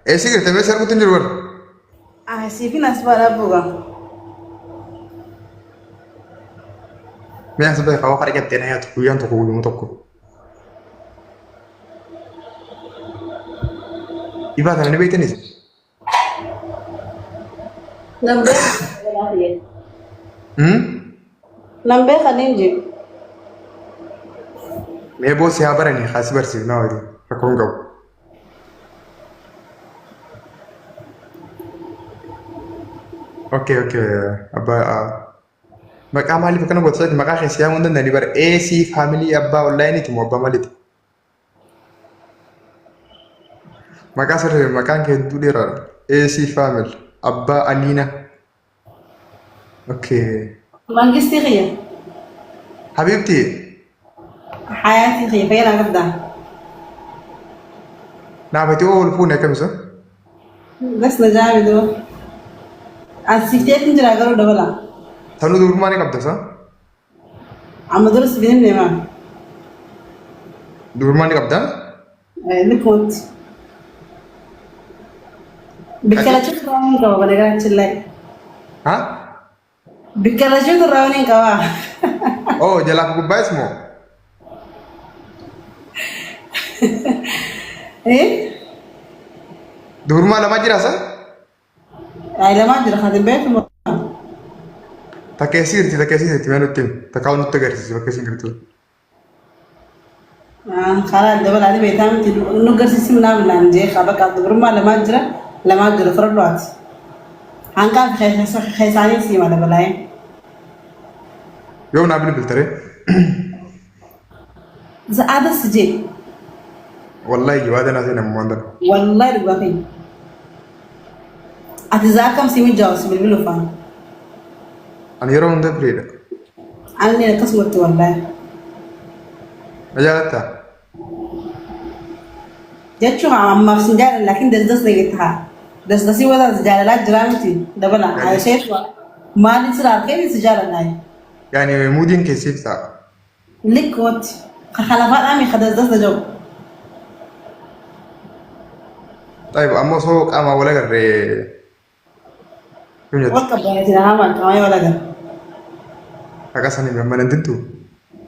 Eessi girte mee sarguutti hin jiru bara. Siifin as baadhaa bu'uura. Mee as ba'e qawwa qara qabxee na yaatu guyyaan tokko guyyuma tokko. Ibaa kana ni beektanis. Lambee kanneen jiru. Mee boosii haa baranii haasi barsiif naa waliin rakkoon qabu. Okay. Abbaa maqaa maaliif akkana gootasa maqaa keessi yaamuu hin danda'anii bara AC family abbaa onlaayiniiti moo abbaa maaliiti? Maqaa sirrii maqaan kee hedduu dheeraadha. AC family abbaa Aliina. Okay. Mangisti khiyya. Habibti. Hayaati khiyya fayyadaan qabdaa. Naafati oo ol fuune akkamisa? Bas na jaabidoo. Asifteetiin jira garuu dabala. Tanuu durummaa ni qabdasa? Amma dura sibiin hin deemaa. Durummaa ni qabdaa? Likooti. Biqilachuu turraa waliin qaba banagaraachin laay. Haa? Biqilachuu turraa waliin qaba. Oh jalaa gubbaas moo? Durummaa lama jiraasa? Lamaa jira kan beeku moo? Takkeessi jirti mee nutti takkaa nutti agarsiisi bakka isin jirtu. Karaa dabalaa beektaa miti nu agarsiisi minaa minaan jee qaba qabu durummaa lamaa jira fira dhuwaati. Hanqaan keessaanii siima dabalaa'ee. Yoo naa bilbiltare? Za'aada si jee. Wallahi jawaada naa seenamu waan dana. Wallahi dhugaa keenya. Ati zaa kam siimi jaawus bilbilu faan. Ani yeroo hunda fireedha. Ani akkasumatti wallahi. Na jaalattaa? Jechuun ammaaf sin jaalala laakiin dasdas deeggartaa. Dasdasii wada jaalalaa jiraa miti dabala. Ayisheetu maaliin siraa argee si jaalalaa. Yaani muudiin keessiif ta'a. Likkooti. Kakalafaadhaa mi kadasdas da jiru. Taayib ammoo soo qaamaa wal agarree. Wakka baay'atina hamaan qaamee wal agarra. Akkasanii amma nan dintu.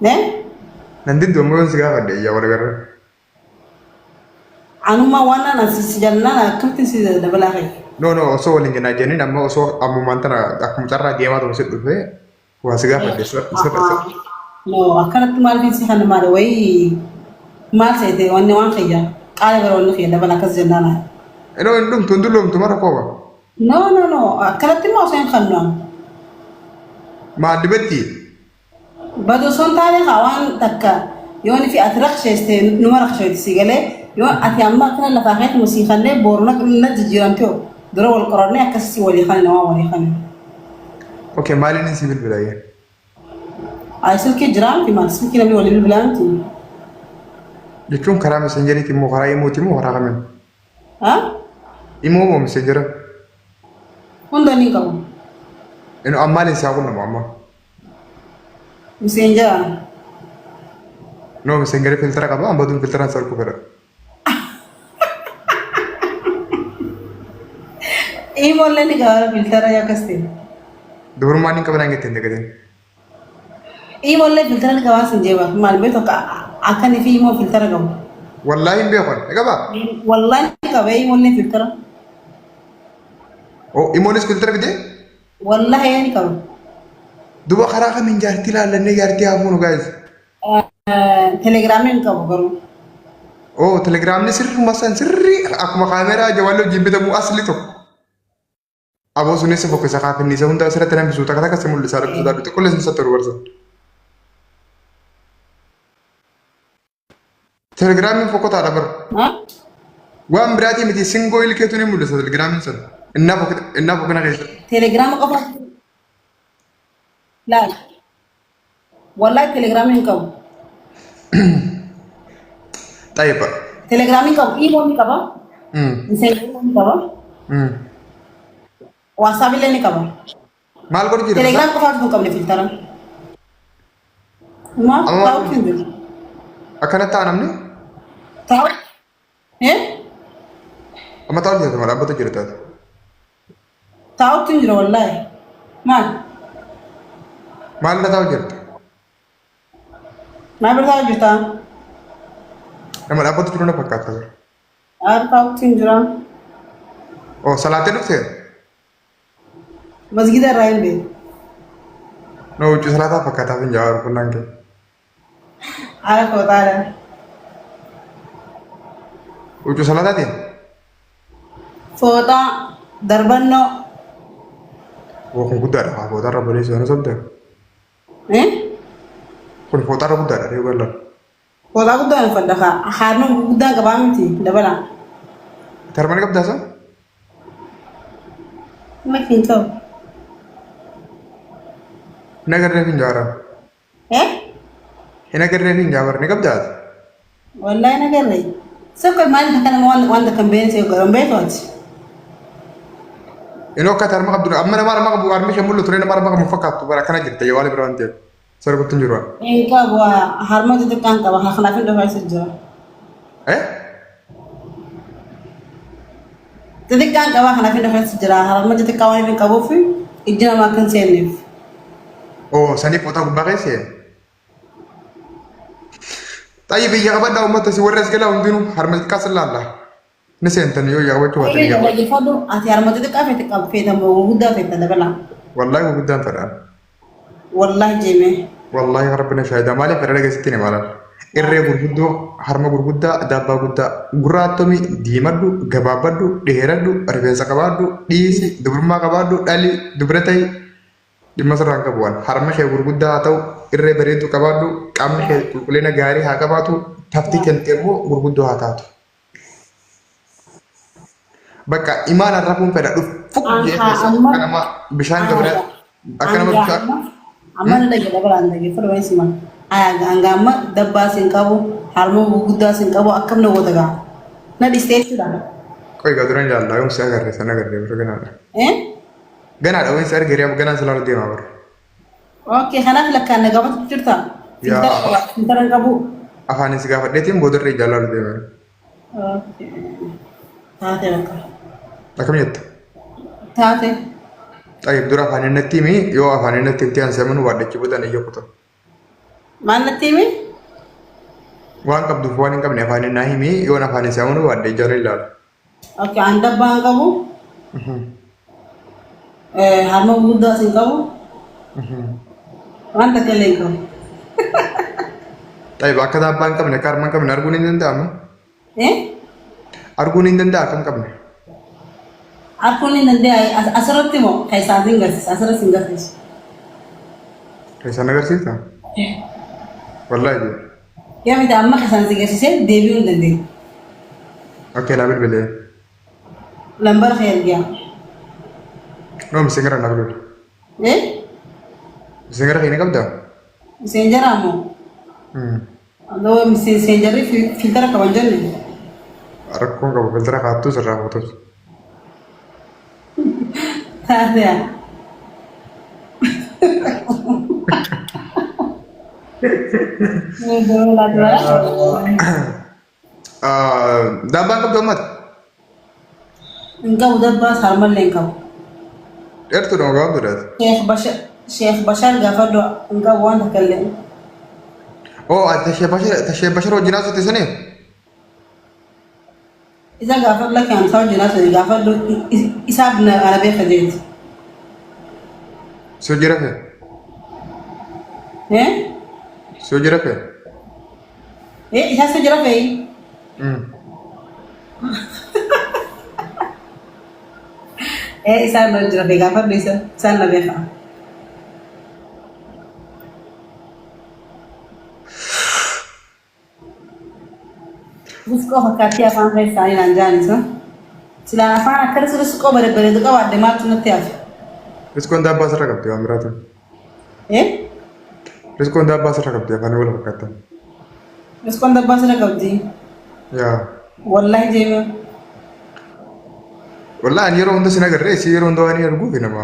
Ne? Nan dintu ammoo yoon si gaafadhe iyyaa wal agarra. Anummaa waan naan si jaallaan akkamitti si dabalaa kee? No osoo waliin jennaa jennin amma osoo ammumaan tana akkuma carraa deemaa ta'u si dhufee waa si gaafadhe isa. No akkanatti maaliif si kan maali wayii maal seete wanni waan kiyya qaala bara wanni kiyya dabala akkas jennaan. Eno hin dhumtu hin dulloomtu mara kooba. No akkanatti maa osoo hin kannuun. Maa dibatti? Bado son taane waan takka yoon fi ati raksheeste numa raksheeti si galee yoon ati amma akkana lafaa keetti musii kannee booruna na jijjiiramtee dura wal qorannee akkasii walii kan namaa walii kan. Okay maaliin si bilbilaa yaa? Ay silkii jiraamti maal silkii namni walii bilbilaamti. Jechuun karaa messenjeriiti immoo karaa imuuti immoo karaa kamiin? Haa? Immoo moo messenjera? Hunda ni qabu. Eno ammaaliin isaa kun nama amma? Messenjera. No messenjera filtera qaba amma duun filteraan sarku fedha. Iimallee ni qaba filtera yakkaste. Durummaan hin qaban hangateen dagateen. Iimallee filtera ni qaba sin jeeba maal beeto akkanii fi iimoo filtera qabu. Wallahi hin beekon qaba. Wallahi ni qaba iimallee filtera. Oh imoonis filtera fide? Wallahi ni qaba. Duba karaa kamiin jaartii ilaallanne jaartii hafuunu gaayis. Telegiraamiin qabu garuu. Oh telegiraamni sirruma san sirrii akkuma kaameeraa jawaallee wajjin bitamu asli tokko. Aboo sunis fokkisa kaafinni isa hunda asirratti nambisu takka takka si mul'isaa dhabbisaa dhabbi xiqqoolee sin sattu barsa. Telegiraamiin fokkotaadha bara. Waan biraatii miti singoo ilkeetu ni mul'isa telegiraamiin sana. Innaa fokkina keessa. Telegiraama qofa. Laal. Wallahi telegiraamiin qabu. Tayyiba. Telegiraamiin qabu iimoo ni qaba. Messenjera ni qaba. WhatsApp illee ni qaba. Maal godhu jira? Telegram qofaatu hin qabne filtara. Maal ta'uu hin jiru. Akkana ta'a namni? Ta'u. amma ta'u jirta mala abbatu jirta Taa'utti hin jira wallaahi. Maal? maal la ta'u jirta Maal bira taa'u jirtaa? nama abbatu jiru na fakkaata Taa'utti hin jira. oh salaatee dhuftee Masgida irraa hin beeku. no wuccu salaataa fakkaataa fi jawaaru kunnaan kee Haala kootaadha. wuccu salaataatiin Fooxaa darbannoo. kun guddaadha haa fooxarra baleessu yana sobde kun fooxarra guddaadha dee bal'aan Fooxaa guddaan uffadha kaa. Haarnoon guddaan qabaa miti dabalaa. tarmani qabdaasa Makiin ta'u. hin agarree fi jawaaraa hin agarree fi jawaar ni qabdaata Wallaahi nagarree. Sokka maaliif akkana wanta kan beensee garan beetooti. Inoo akka tarma qabdu amma nama arma qabu armi shemullu ture nama arma qabu fakkaattu bara kana jirta yoo wali biraan ta'e sarbutti jiru Enka bu'a harma xixiqqaan qaba kanaaf hin dhufaa jira. Xixiqqaan qaba kanaaf hin dhufaa jira. Harma xixiqqaa waan hin qabuuf ijji namaa kan seenneef. oo sanii foota gubbaa keessee xayyi biyya qabadhaa uummata si warra as galaa hundinuu harma xiqqaa sillaalla ni seentan yoo yaa wachuu waatanii Ayyee wajjifadhu ati harma xixiqqaa feetamoo guddaa feeta dabalaa. wallaahi guddaan fedhaan Wallaahi jeemee. wallaahi rabbina shaahidaa maaliif fedha dhageessitti ni maalan irree gurguddoo harma gurguddaa daabbaa guddaa gurraattomii diimadhu gabaabbadhu dheeradhu rifeensa qabaadhu dhiisi dubrummaa qabaadhu dhali dubra ta'i dhimma sirraan qabu waan harma ishee gurguddaa haa ta'u irree bareedduu qabaadhu qaamni ishee qulqullina gaarii haa qabaatu tafti kentee immoo gurguddoo haa taatu. Bakka imaanaan rafuun fedha dhufu akka nama bishaan gabra akka nama bishaan. Amma na dhage dabalaan dhage fudhu wayii siman. Hanga amma dabbaa siin qabu harma gurguddaa siin qabu akkam na goota gaa. Na dhistee jechuudha. Qoy gaa duraan jaallaa yoomsi agarree sana agarree bira ganaadha. Ganaadha wayinsi argee ganaan silaalu deemaa bara. Ookee kanaaf lakkaan na gaafatu jirta. Filtara qabu. Afaanis gaafadheetiin boodarree jaalaalu deemaa. Taate lakka. Akkam jetta? Taate. Xayyib dura afaan innatti himi yoo afaan innatti himtee anseemanu waaddachi boodan iyya kuta. Maal natti himi? Waan qabduuf waan hin qabne afaan innaa himi yoon afaan isaamanu waadda ijaarra ilaala. Ookee an dabbaan qabu. Harma guddaa siin qabu. Wanta kelee hin qabu. Xayyib akka daabbaa hin qabne akka harma hin qabne arguun hin danda'amu. Arguun hin danda'a akka hin qabne. Arguun hin danda'a asirratti moo keessaatiin agarsiisa asirratti hin agarsiisu. Keessaan agarsiisa? Wallaahi jee. Yaa miti amma keessaan si agarsiisee deebi'uu hin dandeenye. Okkee naa bilbilee. Lambar kee ergiyaa. Noo miseenjara naa bilbile. Miseenjara kee ni qabdaa? Miseenjara moo? Adoo miseenjarri filtara qaban jenne. Rakkoon qabu filtara kaattuu sirraa fuutus. Taatee. Daabbaan qabdu ammati? Hin qabu dabbaas harmallee hin qabu. Dheertuu dha gabaabduu dha. Sheekh Bashar gaafadhu hin qabu waan takka illee. Oo tashee bashar wajjin haasofte sanii? Isa gaafadhu lakkaan isaa wajjin haasofte gaafadhu isaaf ana beeka jeeti. Si hojii rafee? Si hojii rafee? Isaas hojii rafee? Isaan hojii rafee gaafadhu isaan na beeka. Rizqoo fakkaattii afaan keessaa hin anjaanisa. Silaan afaan akkasii rizqoo bareedu qaba adde maaltu natti hafe? Rizqoon daabbaa sirra qabdi waan biraatu. Rizqoon daabbaa sirra qabdi afaan wal fakkaatan. Rizqoon dabbaa sirra qabdi. Yaa. Wallaahi jeema. Wallaahi ani yeroo hunda sin agarree si yeroo hunda waan arguuf nama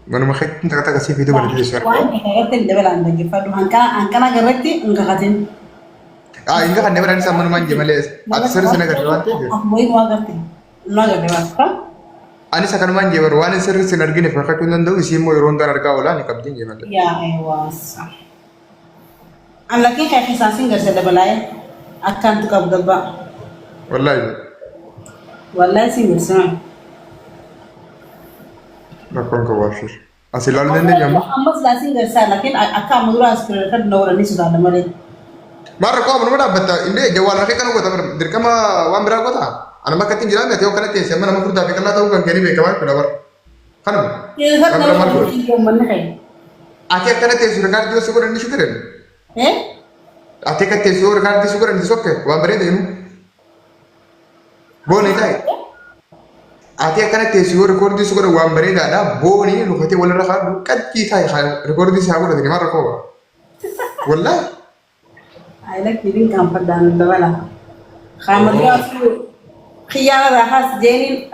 manuma kan takka takka si fiituu bareedu jechuudha. Waan takka irratti dabalaan dhaggeeffadhu hanqana agarratti hin kakatin. Inga kan never sama teman Jemales. At sir sana kerjaan tu. Aku mau ngerti. Nggak ada apa. Ani sekarang man Jemer, wani sir sinergi ni fakir kunan tu isi mau iron dan arka olah ni kapten Jemer. Ya, ewas. Anak kayak kisah nggak ada balai. Akan tu kau berapa? Wallahi sih bisa. Nakon kau wasir. Asil lalu nende jamu. Ambas lasi nggak sah, lakin akan murah sekali kan naura ni sudah ada malay. Marah kau mana mana betta. Inde jawal lagi kan kau tahu. Dirkama wan berapa kau tahu? Anak mak keting jalan ya, tiap kali tiap siapa nama kurta, tapi kalau tahu kan kini bekawan kenapa? Kan? Iya, kan nama yang mana kan? Akhir kali tiap sudah kan dia syukur ini syukurin. Akhir kali tiap sudah kan dia syukurin di sokke. Wan berapa ini? Boleh tak? Akhir kali tiap sudah rekor di syukur wan berapa ada? Boleh, lu kata boleh rakar, kan kita rekor di siapa ada ni marah kau? Boleh? Ayah kirim kampar dan bawala. Khamat dia tu khiyana rahas jenin